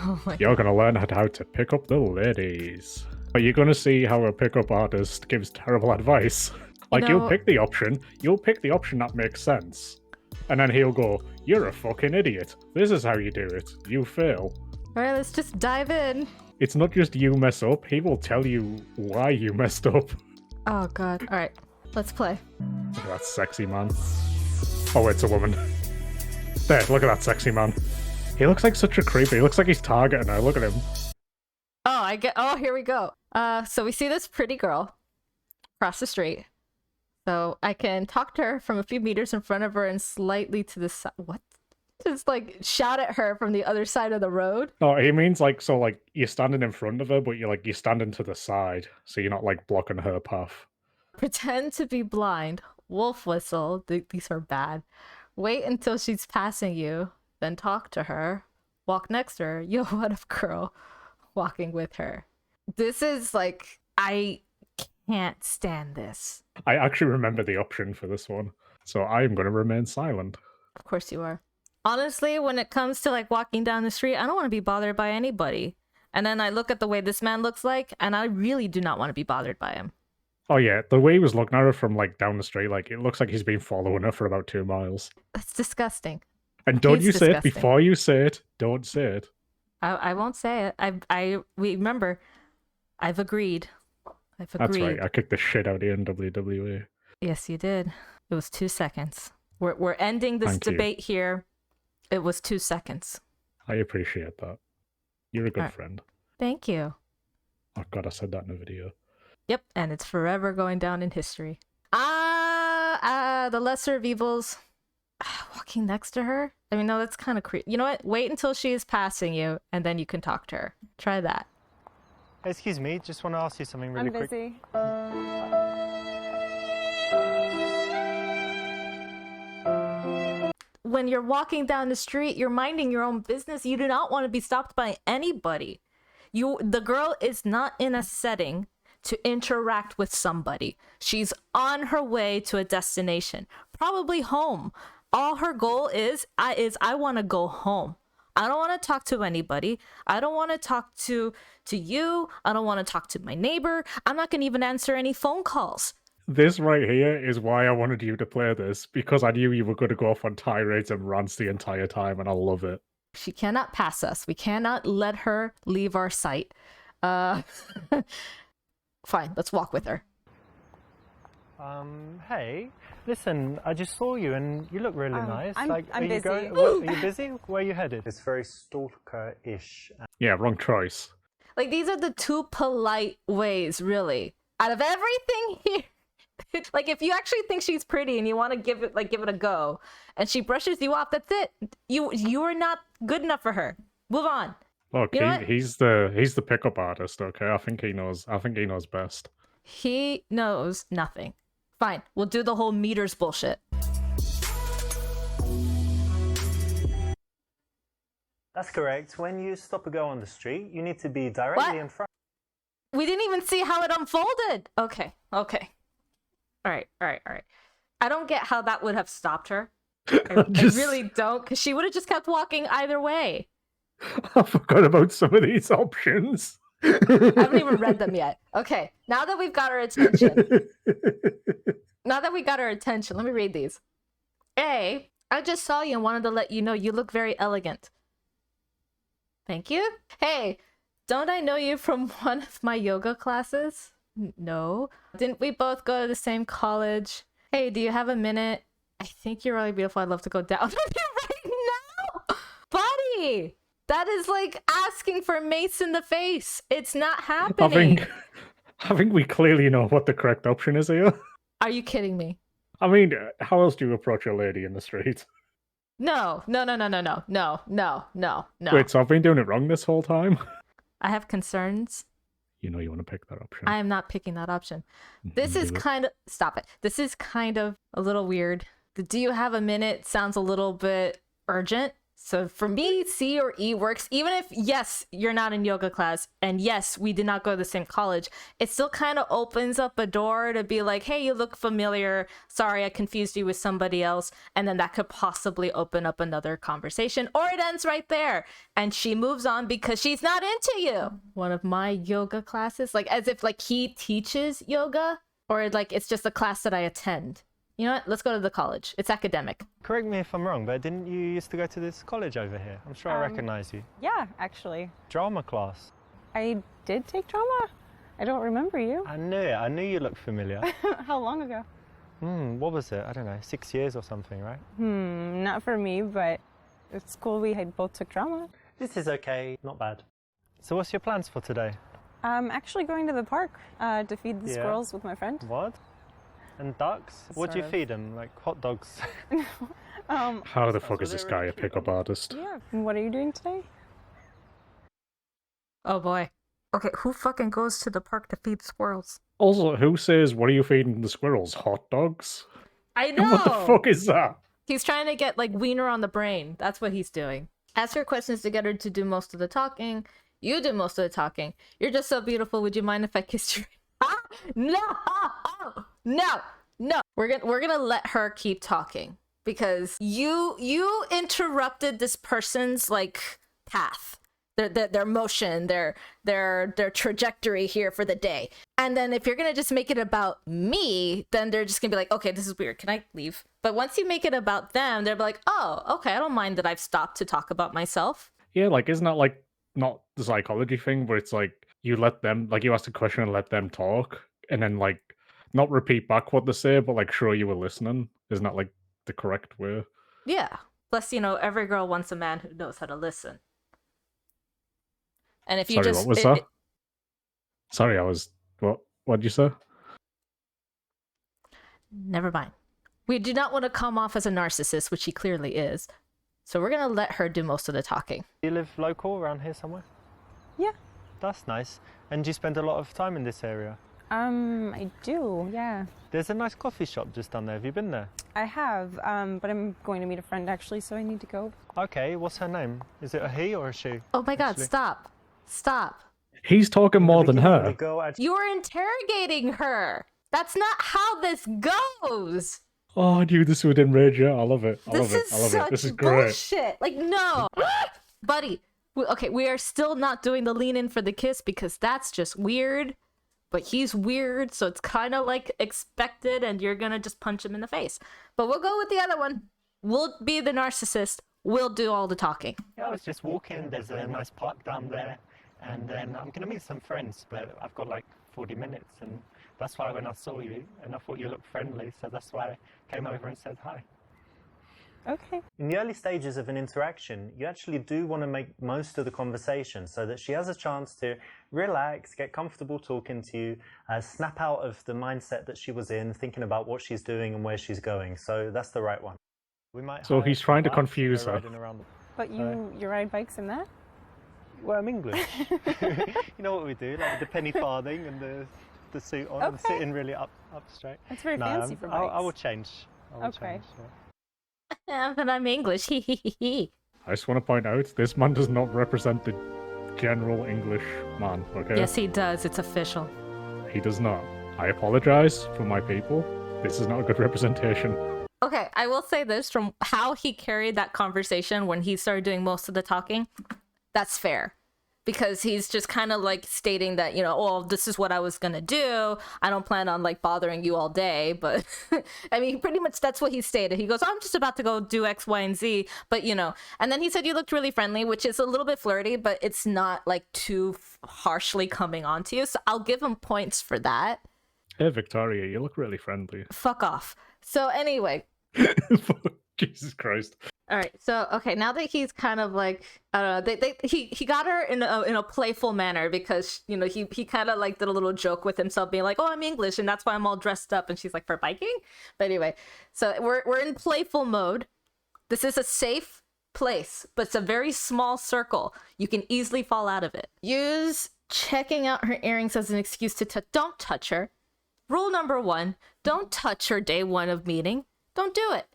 Oh my You're god. gonna learn how to pick up the ladies. But you're gonna see how a pickup artist gives terrible advice. Like, you'll pick the option that makes sense. And then he'll go, "You're a fucking idiot. This is how you do it. You fail." Alright, let's just dive in. It's not just you mess up, he will tell you why you messed up. Oh god. Alright, let's play. Look at that sexy man. Oh, it's a woman. There, look at that sexy man. He looks like such a creep. He looks like he's targeting her. Look at him. Oh, here we go. So we see this pretty girl across the street. So I can talk to her from a few meters in front of her and slightly to the side. What? Just like shout at her from the other side of the road. Oh, he means like, so like you're standing in front of her, but you're standing to the side, so you're not like blocking her path. Pretend to be blind. Wolf whistle. These are bad. Wait until she's passing you. Then talk to her. Walk next to her. Yo, what up, girl? Walking with her. This is like, I can't stand this. I actually remember the option for this one, so I am going to remain silent. Of course you are. Honestly, when it comes to like walking down the street, I don't want to be bothered by anybody. And then I look at the way this man looks like, and I really do not want to be bothered by him. Oh yeah, the way he was looking at her from like down the street, like it looks like he's been following her for about 2 miles. That's disgusting. And don't He's you say it disgusting. before you say it. Don't say it. I won't say it. We remember, I've agreed. I've agreed. That's right. I kicked the shit out of you in WWE. Yes, you did. It was 2 seconds. We're ending this debate here. It was 2 seconds. I appreciate that. You're a good friend. Thank you. Oh god, I said that in a video. Yep, and it's forever going down in history. The lesser of evils. Walking next to her? I mean, no, that's kind of creepy. You know what? Wait until she is passing you, and then you can talk to her. Try that. Excuse me, just want to ask you something really quick. I'm busy. When you're walking down the street, you're minding your own business. You do not want to be stopped by anybody. The girl is not in a setting to interact with somebody. She's on her way to a destination, probably home. All her goal is I want to go home. I don't want to talk to anybody. I don't want to talk to you. I don't want to talk to my neighbor. I'm not going to even answer any phone calls. This right here is why I wanted you to play this, because I knew you were going to go off on tirades and rants the entire time, and I love it. She cannot pass us. We cannot let her leave our sight. Fine, let's walk with her. Hey, listen, I just saw you and you look really nice. I'm busy. Are you busy? Where are you headed? It's very stalker-ish. Yeah, wrong choice. Like, these are the two polite ways, really. Out of everything here, like, if you actually think she's pretty and you want to give it a go, and she brushes you off, that's it. You are not good enough for her. Move on. Look, you know he's the pickup artist, okay? I think he knows best. He knows nothing. Fine, we'll do the whole meters bullshit. That's correct. When you stop a girl on the street, you need to be directly in front. We didn't even see how it unfolded. Okay. All right. I don't get how that would have stopped her. I really don't, because she would have just kept walking either way. I forgot about some of these options. I haven't even read them yet. Okay, now that we've got her attention. Let me read these. A, I just saw you and wanted to let you know you look very elegant. Thank you. Hey, don't I know you from one of my yoga classes? No. Didn't we both go to the same college? Hey, do you have a minute? I think you're really beautiful. I'd love to go down on you right now. Buddy, that is like asking for mace in the face. It's not happening. I think we clearly know what the correct option is here. Are you kidding me? I mean, how else do you approach a lady in the street? No. Wait, so I've been doing it wrong this whole time? I have concerns. You know you want to pick that option. I am not picking that option. This is kind of... Stop it. This is kind of a little weird. The do you have a minute sounds a little bit urgent. So for me, C or E works. Even if, yes, you're not in yoga class, and yes, we did not go to the same college, it still kind of opens up a door to be like, hey, you look familiar. Sorry, I confused you with somebody else. And then that could possibly open up another conversation, or it ends right there. And she moves on because she's not into you. One of my yoga classes, like as if like he teaches yoga, or like it's just a class that I attend. You know what? Let's go to the college. It's academic. Correct me if I'm wrong, but didn't you used to go to this college over here? I'm sure I recognize you. Yeah, actually. Drama class. I did take drama. I don't remember you. I knew it. I knew you looked familiar. How long ago? What was it? I don't know, 6 years or something, right? Not for me, but at school we had both took drama. This is okay, not bad. So what's your plans for today? I'm actually going to the park to feed the Yeah. squirrels with my friend. What? And ducks? What do you Sort of. feed them? Like hot dogs? How the fuck is this guy a pickup artist? Yeah. What are you doing today? Oh boy. Okay, who fucking goes to the park to feed squirrels? Also, who says, what are you feeding the squirrels? Hot dogs? I know! What the fuck is that? He's trying to get like wiener on the brain. That's what he's doing. Ask her questions to get her to do most of the talking. You do most of the talking. You're just so beautiful. Would you mind if I kissed you? Ah! No! No! No! We're gonna let her keep talking because you interrupted this person's like path, their motion, their trajectory here for the day. And then if you're gonna just make it about me, then they're just gonna be like, okay, this is weird. Can I leave? But once you make it about them, they'll be like, oh, okay, I don't mind that I've stopped to talk about myself. Yeah, like, isn't that like not the psychology thing, where it's like you let them, like, you ask a question and let them talk, and then like not repeat back what they say, but like show you were listening? Isn't that like the correct way? Yeah. Plus, every girl wants a man who knows how to listen. And if you Sorry, just what was that? Sorry, I was what'd you say? never mind. We do not want to come off as a narcissist, which he clearly is. So we're gonna let her do most of the talking. Do you live local around here somewhere? Yeah. That's nice. And do you spend a lot of time in this area? I do, yeah. There's a nice coffee shop just down there. Have you been there? I have, but I'm going to meet a friend actually, so I need to go. Okay, what's her name? Is it a he or a she? Oh my god, actually? stop. Stop. He's talking more than The her. girl actually You are interrogating her. That's not how this goes. Oh, I knew this would enrage you. I love it. I love This it. is I love such it. This is great. bullshit. Like, no. Buddy, okay, we are still not doing the lean in for the kiss because that's just weird. But he's weird, so it's kind of like expected, and you're gonna just punch him in the face. But we'll go with the other one. We'll be the narcissist. We'll do all the talking. Yeah, I was just walking. There's a nice park down there, and then I'm gonna meet some friends. But I've got like 40 minutes, and that's why when I saw you, and I thought you looked friendly, so that's why I came over and said hi. Okay. In the early stages of an interaction, you actually do want to make most of the conversation so that she has a chance to relax, get comfortable talking to you, snap out of the mindset that she was in, thinking about what she's doing and where she's going. So that's the right one. We might So hire he's some trying to bikes confuse go her. riding around. But you ride bikes in that? Well, I'm English. You know what we do, like the penny farthing and the suit on, and Okay. sitting really up straight. That's very fancy for I bikes. will change. I will Okay. change, yeah. Yeah, but I'm English. I just want to point out, this man does not represent the general English man, okay? Yes, he does. It's official. He does not. I apologize for my people. This is not a good representation. Okay, I will say this from how he carried that conversation when he started doing most of the talking. That's fair. Because he's just kind of like stating that, oh, this is what I was gonna do. I don't plan on like bothering you all day, but I mean, pretty much that's what he stated. He goes, I'm just about to go do X, Y, and Z, but and then he said you looked really friendly, which is a little bit flirty, but it's not like too harshly coming on to you. So I'll give him points for that. Hey, Victoria, you look really friendly. Fuck off. So anyway. Jesus Christ. All right, so okay, now that he's kind of like, I don't know, he got her in a playful manner because he kind of like did a little joke with himself, being like, oh, I'm English and that's why I'm all dressed up, and she's like, for biking. But anyway, so we're in playful mode. This is a safe place, but it's a very small circle. You can easily fall out of it. Use checking out her earrings as an excuse to don't touch her. Rule number 1: don't touch her day 1 of meeting. Don't do it.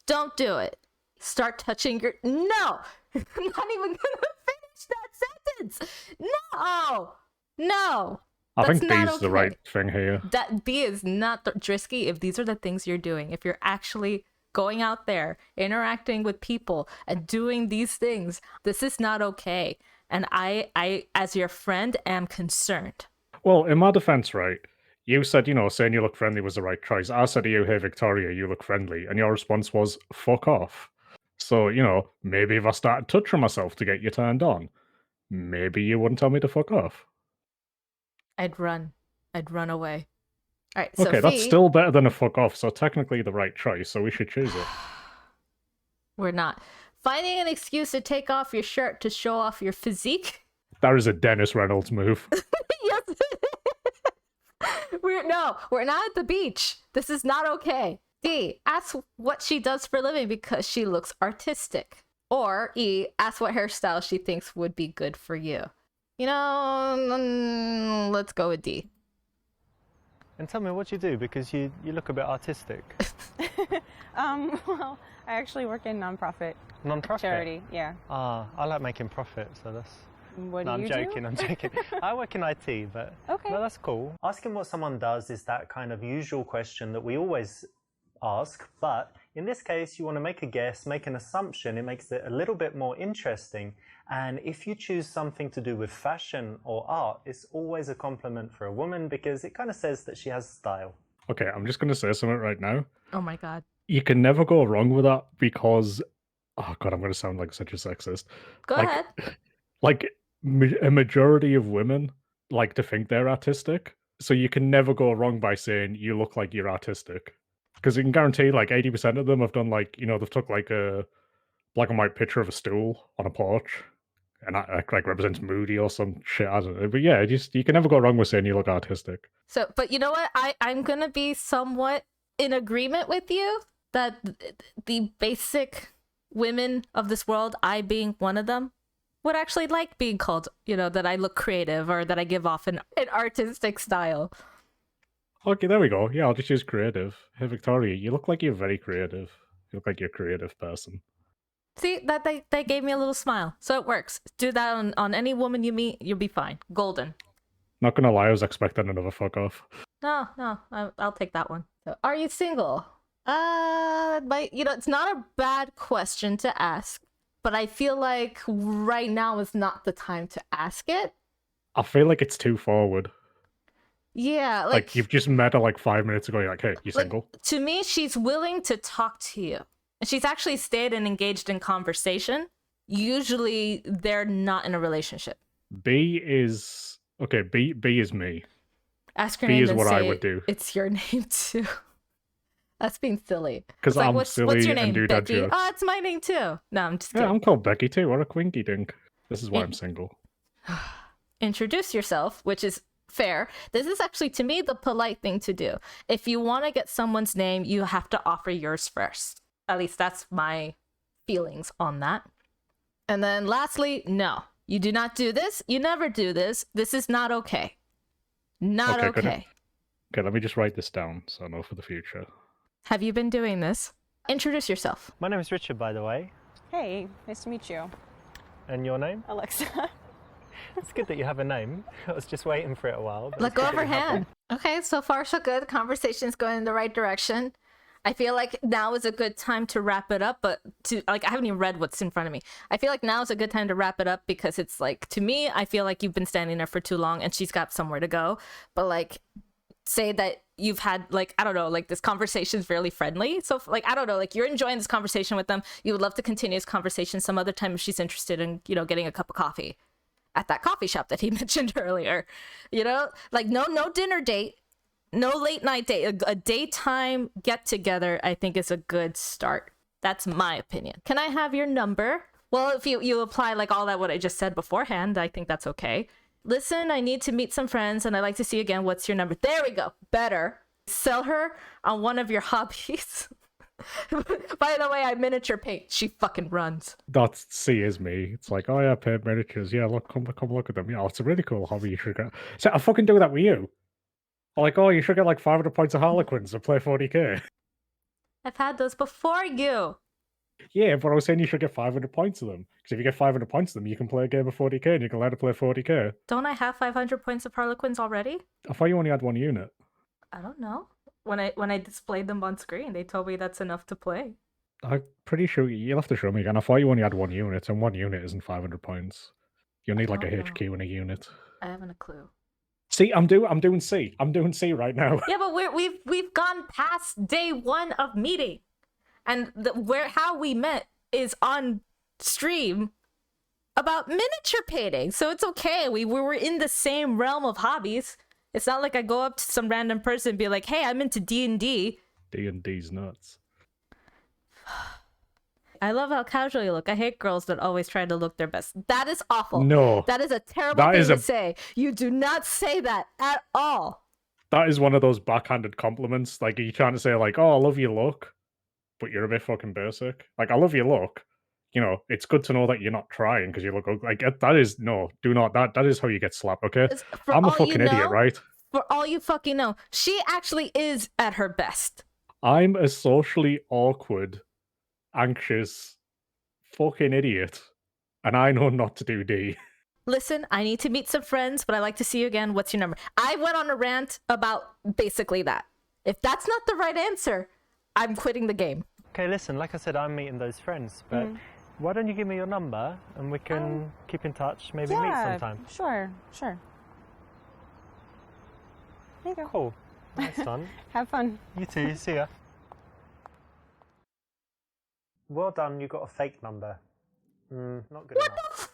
Don't do it. Start touching your... No! I'm not even gonna finish that sentence. No, no. I That's think B not is the okay. right thing here. That B is not Drisky. If these are the things you're doing, if you're actually going out there, interacting with people, and doing these things, this is not okay. And I, as your friend, am concerned. Well, in my defense, right, you said, saying you look friendly was the right choice. I said to you, hey, Victoria, you look friendly. And your response was, fuck off. So, maybe if I started touching myself to get you turned on, maybe you wouldn't tell me to fuck off. I'd run away. All right, Okay, Sophie, that's still better than a fuck off, so technically the right choice, so we should choose it. We're not. Finding an excuse to take off your shirt to show off your physique? That is a Dennis Reynolds move. Yes. We're not at the beach. This is not okay. D, ask what she does for a living because she looks artistic. Or E, ask what hairstyle she thinks would be good for you. Let's go with D. And tell me what you do, because you look a bit artistic. Well, I actually work in nonprofit Non-profit? charity. Yeah. I like making profit, so that's... What do No, I'm you joking, do? I'm joking. I work in IT, but Okay. no, that's cool. Asking what someone does is that kind of usual question that we always ask, but in this case, you want to make a guess, make an assumption. It makes it a little bit more interesting. And if you choose something to do with fashion or art, it's always a compliment for a woman because it kind of says that she has style. Okay, I'm just going to say something right now. Oh my god. You can never go wrong with that because... Oh god, I'm going to sound like such a sexist. Go ahead. A majority of women like to think they're artistic, so you can never go wrong by saying you look like you're artistic, because you can guarantee 80% of them have done they've took a black and white picture of a stool on a porch, and that represents moody or some shit. I don't know, but yeah, you can never go wrong with saying you look artistic. So, but you know what? I'm gonna be somewhat in agreement with you that the basic women of this world, I being one of them, would actually like being called, that I look creative or that I give off an artistic style. Okay, there we go. Yeah, I'll just use creative. Hey, Victoria, you look like you're very creative. You look like you're a creative person. See, that gave me a little smile. So it works. Do that on any woman you meet, you'll be fine. Golden. Not gonna lie, I was expecting another fuck off. No, I'll take that one. So, are you single? It's not a bad question to ask, but I feel like right now is not the time to ask it. I feel like it's too forward. Yeah, like you've just met her 5 minutes ago. You're like, hey, you single? To me, she's willing to talk to you. And she's actually stayed and engaged in conversation. Usually, they're not in a relationship. B is okay. B is me. Ask her B name is and what say I would do. It's your name too. That's being silly. Because I'm silly what's your name? and do dad Becky? jokes. Oh, it's my name too. No, I'm just kidding. Yeah, I'm called Becky too. What a quinky dink. This is why I'm single. Introduce yourself, which is fair. This is actually, to me, the polite thing to do. If you want to get someone's name, you have to offer yours first. At least that's my feelings on that. And then lastly, no. You do not do this. You never do this. This is not okay. Not okay. Okay, let me just write this down so I know for the future. Have you been doing this? Introduce yourself. My name is Richard, by the way. Hey, nice to meet you. And your name? Alexa. It's good that you have a name. I was just waiting for it a while. Let go of her hand. Okay, so far so good. The conversation's going in the right direction. I feel like now is a good time to wrap it up, but I haven't even read what's in front of me. I feel like now is a good time to wrap it up because it's to me, I feel like you've been standing there for too long and she's got somewhere to go. But say that you've had I don't know, this conversation is fairly friendly. So I don't know, you're enjoying this conversation with them. You would love to continue this conversation some other time if she's interested in, getting a cup of coffee at that coffee shop that he mentioned earlier. No dinner date. No late night date. A daytime get together, I think, is a good start. That's my opinion. Can I have your number? Well, if you apply all that what I just said beforehand, I think that's okay. Listen, I need to meet some friends and I'd like to see you again. What's your number? There we go. Better. Sell her on one of your hobbies. By the way, I miniature paint. She fucking runs. That C is me. It's oh yeah, paint miniatures. Yeah, look, come look at them. Yeah, it's a really cool hobby. You should get. So I fucking do that with you. Oh, you should get 500 points of Harlequins and play 40k. I've had those before you. Yeah, but I was saying you should get 500 points of them. Because if you get 500 points of them, you can play a game of 40k and you can learn to play 40k. Don't I have 500 points of Harlequins already? I thought you only had one unit. I don't know. When I displayed them on screen, they told me that's enough to play. I'm pretty sure you'll have to show me again. I thought you only had one unit, and one unit isn't 500 points. You'll need like a don't HQ know. and a unit. I haven't a clue. See, I'm doing C. I'm doing C right now. Yeah, but we've gone past day 1 of meeting, and how we met is on stream about miniature painting. So it's okay. We were in the same realm of hobbies. It's not like I go up to some random person and be like, "Hey, I'm into D&D." D&D's nuts. I love how casual you look. I hate girls that always try to look their best. That is awful. No. That is a terrible thing to say. You do not say that at all. That is one of those backhanded compliments. Like, are you trying to say, like, oh, I love your look, but you're a bit fucking basic? Like, I love your look. You know, it's good to know that you're not trying because you look like that is no, do not. That is how you get slapped, okay? I'm a fucking idiot, right? For all you fucking know, she actually is at her best. I'm a socially awkward, anxious, fucking idiot, and I know not to do D. Listen, I need to meet some friends, but I'd like to see you again. What's your number? I went on a rant about basically that. If that's not the right answer, I'm quitting the game. Okay, listen, like I said, I'm meeting those friends, but why don't you give me your number and we can keep in touch, maybe meet sometime? Sure. There you go. Cool. Nice fun. Have fun. You too, see ya. Well done, you got a fake number. Not good enough.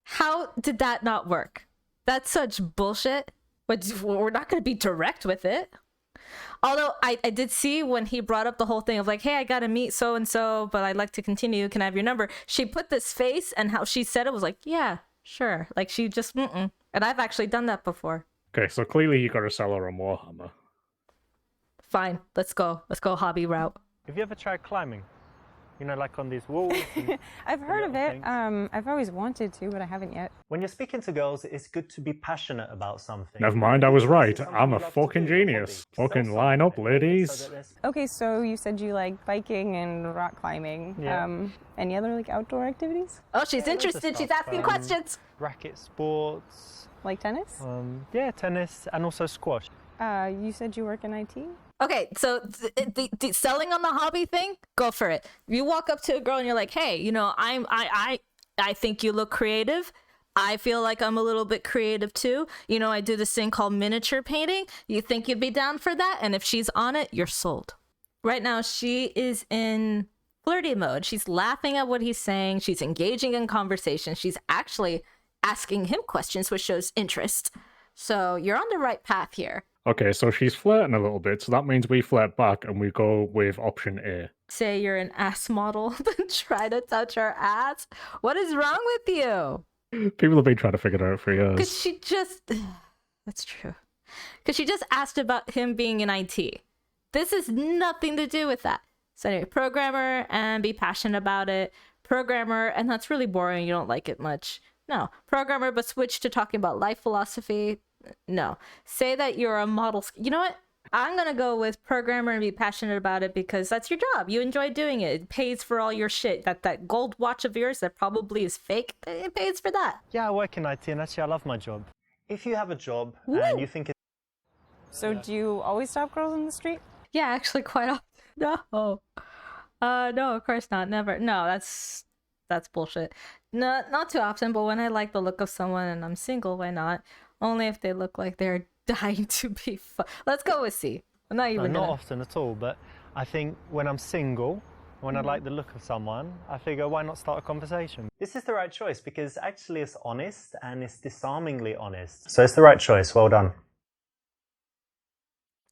How did that not work? That's such bullshit. But we're not going to be direct with it. Although I did see when he brought up the whole thing of like, hey, I got to meet so-and-so, but I'd like to continue. Can I have your number? She put this face, and how she said it was like, yeah, sure. Like she just, And I've actually done that before. Okay, so clearly you got to sell her on Warhammer. Fine, let's go. Let's go hobby route. Have you ever tried climbing? You know, like on these walls? And I've heard of it. things? I've always wanted to, but I haven't yet. When you're speaking to girls, it's good to be passionate about something. Never mind, I was right. This is something I'm you a love to fucking do, your genius. hobby. Fucking Sell line up, something, so ladies. that there's- Okay, so you said you like biking and rock climbing. Yeah. Any other like outdoor activities? Oh, she's Yeah, loads of interested. She's stuff. asking questions. Racket sports, Like tennis? yeah, tennis, and also squash. You said you work in IT? Okay, so the selling on the hobby thing, go for it. You walk up to a girl and you're like, hey, you know, I think you look creative. I feel like I'm a little bit creative too. You know, I do this thing called miniature painting. You think you'd be down for that? And if she's on it, you're sold. Right now, she is in flirty mode. She's laughing at what he's saying. She's engaging in conversation. She's actually asking him questions, which shows interest. So you're on the right path here. Okay, so she's flirting a little bit, so that means we flirt back and we go with option A. Say you're an ass model, then try to touch her ass. What is wrong with you? People have been trying to figure it out for years. Because she just... That's true. Because she just asked about him being in IT. This has nothing to do with that. So anyway, programmer and be passionate about it. Programmer, and that's really boring. You don't like it much. No. Programmer, but switch to talking about life philosophy. No. Say that you're a model. You know what? I'm going to go with programmer and be passionate about it because that's your job. You enjoy doing it. It pays for all your shit. That gold watch of yours that probably is fake, it pays for that. Yeah, I work in IT and actually I love my job. If you have a job and you think it's... So do you always stop girls in the street? Yeah, actually quite often. No. No, of course not. Never. No, that's bullshit. No, not too often, but when I like the look of someone and I'm single, why not? Only if they look like they're dying to be Let's go with C. I'm not even not often at all, but I think when I'm single, when I like the look of someone, I figure why not start a conversation? This is the right choice because actually it's honest and it's disarmingly honest. So it's the right choice. Well done.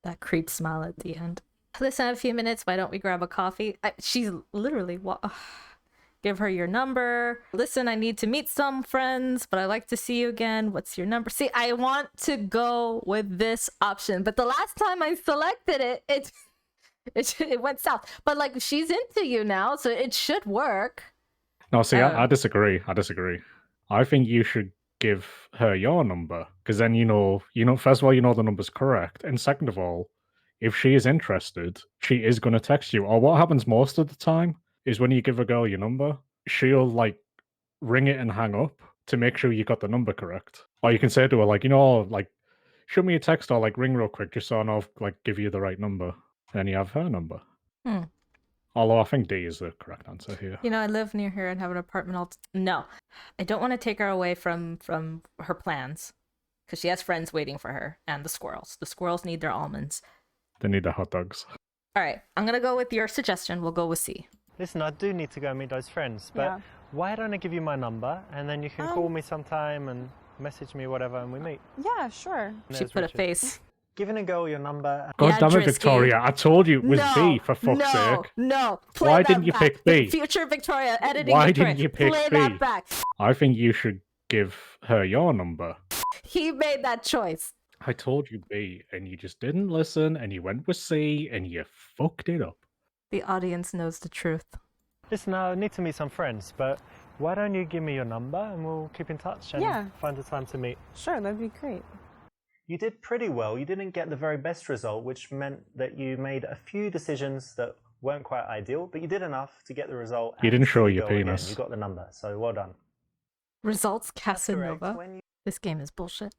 That creep smile at the end. Listen, I have a few minutes. Why don't we grab a coffee? She's literally... Give her your number. Listen, I need to meet some friends, but I'd like to see you again. What's your number? See, I want to go with this option, but the last time I selected it, it went south. But like, she's into you now, so it should work. No, see, I disagree. I think you should give her your number because then you know. First of all, you know the number's correct, and second of all, if she is interested, she is going to text you. Or what happens most of the time is when you give a girl your number, she'll like ring it and hang up to make sure you got the number correct. Or you can say to her, like, like, shoot me a text or like ring real quick just so I know, like, give you the right number. And then you have her number. Hmm. Although I think D is the correct answer here. I live near here and have an apartment No, I don't want to take her away from her plans. Because she has friends waiting for her. And the squirrels. The squirrels need their almonds. They need the hot dogs. Alright, I'm gonna go with your suggestion. We'll go with C. Listen, I do need to go meet those friends, but Yeah. why don't I give you my number and then you can call me sometime and message me, whatever, and we meet. Yeah, sure. She There's put Richard. a face. Giving a girl your number. God damn it, Drisky. Victoria. I told you it was B, for fuck's sake. No, play Why that didn't you back. pick B? Future Victoria, editing Why Victoria, didn't you pick play B? that back. I think you should give her your number. He made that choice. I told you B, and you just didn't listen, and you went with C, and you fucked it up. The audience knows the truth. Listen, I need to meet some friends, but why don't you give me your number and we'll keep in touch and Yeah. find a time to meet. Sure, that'd be great. You did pretty well. You didn't get the very best result, which meant that you made a few decisions that weren't quite ideal, but you did enough to get the result. You and didn't see show the your goal again. penis. You got the number, so well done. Results That's correct. Casanova. When you This game is bullshit.